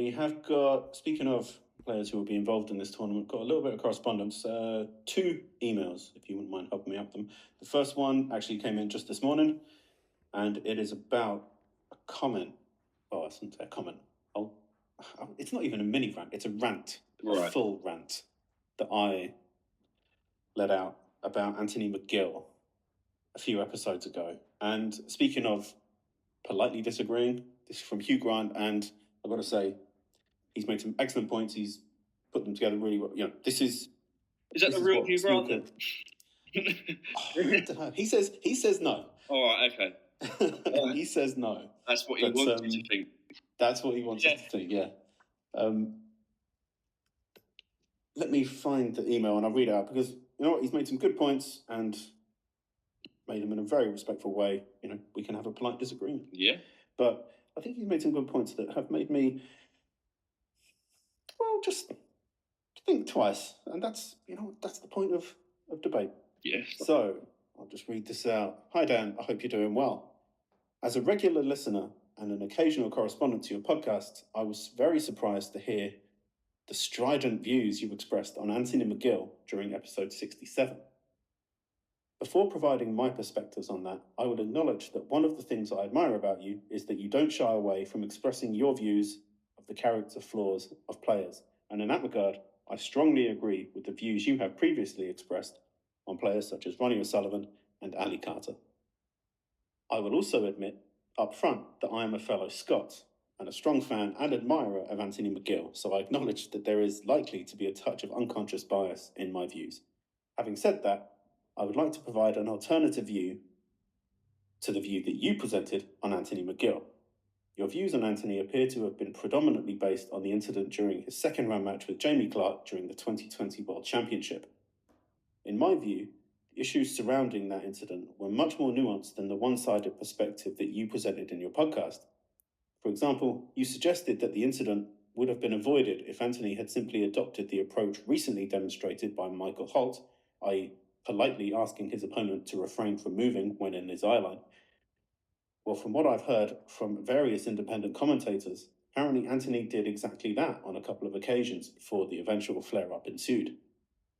we have got, speaking of players who will be involved in this tournament, got a little bit of correspondence, 2 emails, if you wouldn't mind helping me out with them. The first one actually came in just this morning, and it is about a comment. Oh, I shouldn't say a comment. It's not even a mini rant, it's a rant, a full rant that I let out about Anthony McGill a few episodes ago. And speaking of politely disagreeing, this is from Hugh Grant, and I've got to say, he's made some excellent points. He's put them together really well. This is... Is that the real Hugh Grant then? I don't know. He says no. All right, okay. He says no. That's what he wants us to think. That's what he wants us to think, yeah. Let me find the email and I'll read it out, because, you know what, he's made some good points and made them in a very respectful way. We can have a polite disagreement. Yeah. But I think he's made some good points that have made me, well, just think twice. And that's the point of debate. Yes. So I'll just read this out. Hi, Dan. I hope you're doing well. As a regular listener and an occasional correspondent to your podcast, I was very surprised to hear the strident views you expressed on Anthony McGill during episode 67. Before providing my perspectives on that, I would acknowledge that one of the things I admire about you is that you don't shy away from expressing your views of the character flaws of players. And in that regard, I strongly agree with the views you have previously expressed on players such as Ronnie O'Sullivan and Ali Carter. I will also admit up front that I am a fellow Scot and a strong fan and admirer of Anthony McGill, so I acknowledge that there is likely to be a touch of unconscious bias in my views. Having said that, I would like to provide an alternative view to the view that you presented on Anthony McGill. Your views on Anthony appear to have been predominantly based on the incident during his second-round match with Jamie Clarke during the 2020 World Championship. In my view, the issues surrounding that incident were much more nuanced than the one-sided perspective that you presented in your podcast. For example, you suggested that the incident would have been avoided if Anthony had simply adopted the approach recently demonstrated by Michael Holt, i.e., politely asking his opponent to refrain from moving when in his eye line. Well, from what I've heard from various independent commentators, apparently Anthony did exactly that on a couple of occasions before the eventual flare-up ensued.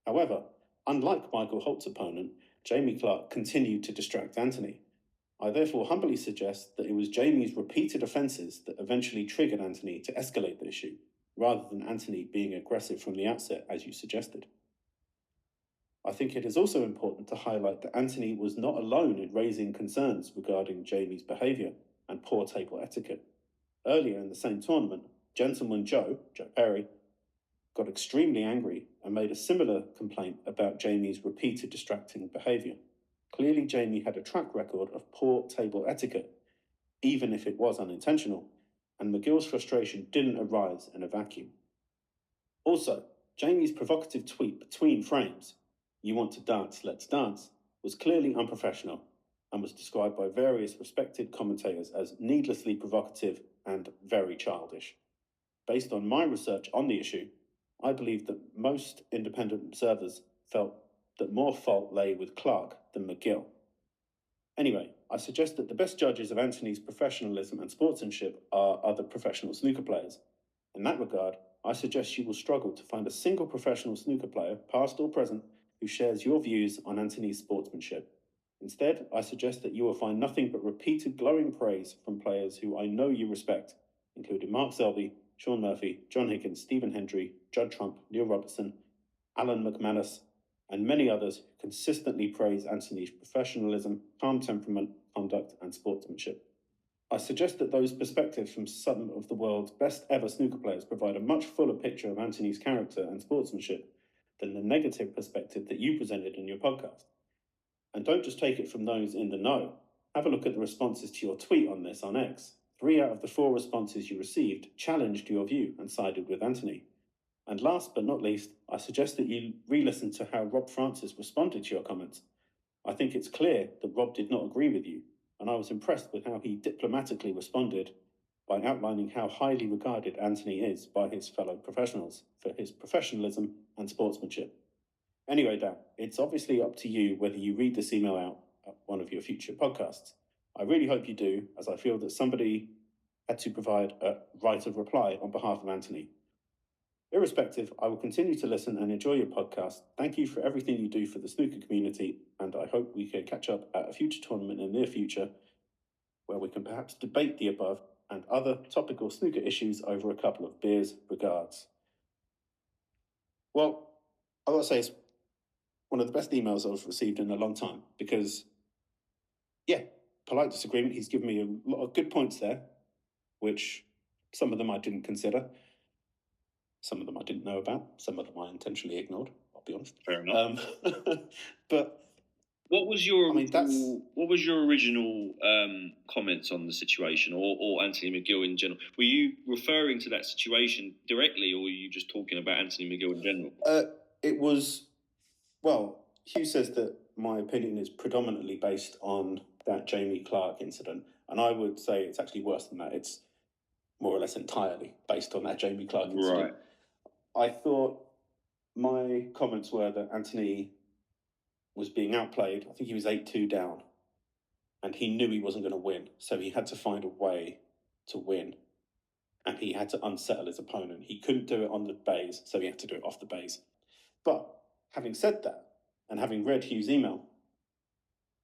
However, unlike Michael Holt's opponent, Jamie Clarke continued to distract Anthony. I therefore humbly suggest that it was Jamie's repeated offences that eventually triggered Anthony to escalate the issue, rather than Anthony being aggressive from the outset, as you suggested. I think it is also important to highlight that Anthony was not alone in raising concerns regarding Jamie's behaviour and poor table etiquette. Earlier in the same tournament, Gentleman Joe Perry, got extremely angry and made a similar complaint about Jamie's repeated distracting behaviour. Clearly, Jamie had a track record of poor table etiquette, even if it was unintentional, and McGill's frustration didn't arise in a vacuum. Also, Jamie's provocative tweet between frames, "You want to dance, let's dance," was clearly unprofessional and was described by various respected commentators as needlessly provocative and very childish. Based on my research on the issue, I believe that most independent observers felt that more fault lay with Clarke than McGill. Anyway, I suggest that the best judges of Anthony's professionalism and sportsmanship are other professional snooker players. In that regard, I suggest you will struggle to find a single professional snooker player, past or present, who shares your views on Anthony's sportsmanship. Instead, I suggest that you will find nothing but repeated glowing praise from players who I know you respect, including Mark Selby, Shaun Murphy, John Higgins, Stephen Hendry, Judd Trump, Neil Robertson, Alan McManus, and many others who consistently praise Anthony's professionalism, calm temperament, conduct, and sportsmanship. I suggest that those perspectives from some of the world's best ever snooker players provide a much fuller picture of Anthony's character and sportsmanship than the negative perspective that you presented in your podcast. And don't just take it from those in the know. Have a look at the responses to your tweet on this on X. 3 out of the 4 responses you received challenged your view and sided with Anthony. And last but not least, I suggest that you re-listen to how Rob Francis responded to your comments. I think it's clear that Rob did not agree with you, and I was impressed with how he diplomatically responded by outlining how highly regarded Anthony is by his fellow professionals for his professionalism and sportsmanship. Anyway, Dan, it's obviously up to you whether you read this email out at one of your future podcasts. I really hope you do, as I feel that somebody had to provide a right of reply on behalf of Anthony. Irrespective, I will continue to listen and enjoy your podcast. Thank you for everything you do for the snooker community, and I hope we can catch up at a future tournament in the near future where we can perhaps debate the above and other topical snooker issues over a couple of beers. Regards. Well, I gotta say, it's one of the best emails I've received in a long time because, yeah, polite disagreement. He's given me a lot of good points there, which some of them I didn't consider. Some of them I didn't know about. Some of them I intentionally ignored, I'll be honest. Fair enough. But what was your original comments on the situation, or Anthony McGill in general? Were you referring to that situation directly, or were you just talking about Anthony McGill in general? It was, well, Hugh says that my opinion is predominantly based on that Jamie Clark incident, and I would say it's actually worse than that. It's more or less entirely based on that Jamie Clark incident. Right. I thought my comments were that Anthony was being outplayed. I think he was 8-2 down, and he knew he wasn't going to win, so he had to find a way to win, and he had to unsettle his opponent. He couldn't do it on the bays, so he had to do it off the bays. But having said that, and having read Hugh's email,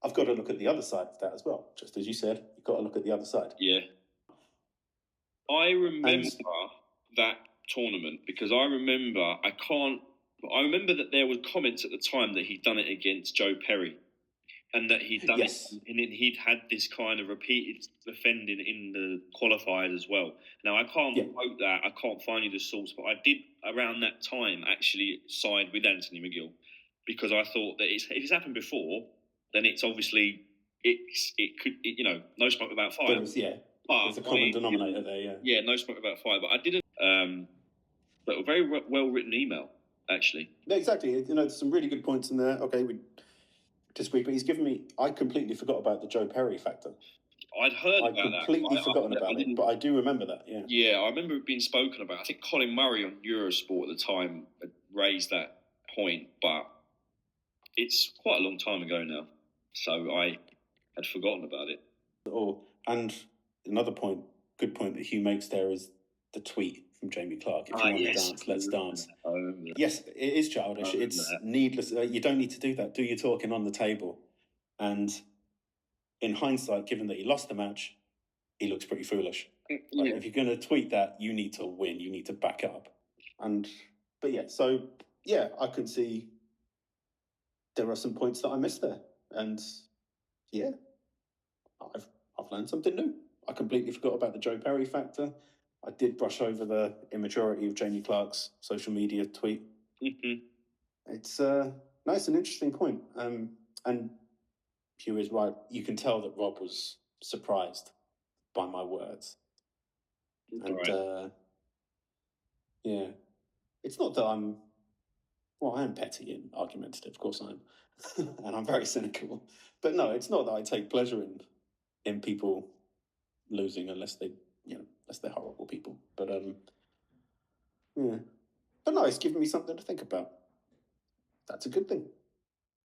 I've got to look at the other side of that as well. Just as you said, you've got to look at the other side. Yeah. I remember that tournament because I remember that there were comments at the time that he'd done it against Joe Perry, and that he'd done it, and he'd had this kind of repeated offending in the qualifiers as well. Now I can't quote that, I can't find you the source, but I did around that time actually side with Anthony McGill because I thought that if it's happened before, then it's obviously no smoke without fire. There's a common denominator there, yeah. Yeah, no smoke without fire. But I didn't. But a very well written email, actually. Yeah, exactly. There's some really good points in there. Okay, we disagree, but he's given me. I completely forgot about the Joe Perry factor. I'd heard about that. I completely forgotten about it, but I do remember that. Yeah. Yeah, I remember it being spoken about. I think Colin Murray on Eurosport at the time had raised that point, but it's quite a long time ago now, so I had forgotten about it. And another good point that Hugh makes there is the tweet from Jamie Clark. If you want to dance, let's dance. Yes, it is childish. It's needless. You don't need to do that. Do your talking on the table. And in hindsight, given that he lost the match, he looks pretty foolish. Like, if you're going to tweet that, you need to win. You need to back up. I can see there are some points that I missed there. And yeah, I've learned something new. I completely forgot about the Joe Perry factor. I did brush over the immaturity of Jamie Clark's social media tweet. Mm-hmm. It's nice and interesting point. And Hugh is right. You can tell that Rob was surprised by my words. And yeah, it's not that I am petty and argumentative, of course I am. And I'm very cynical. But no, it's not that I take pleasure in people losing unless they're horrible people. But yeah. But no, it's given me something to think about. That's a good thing.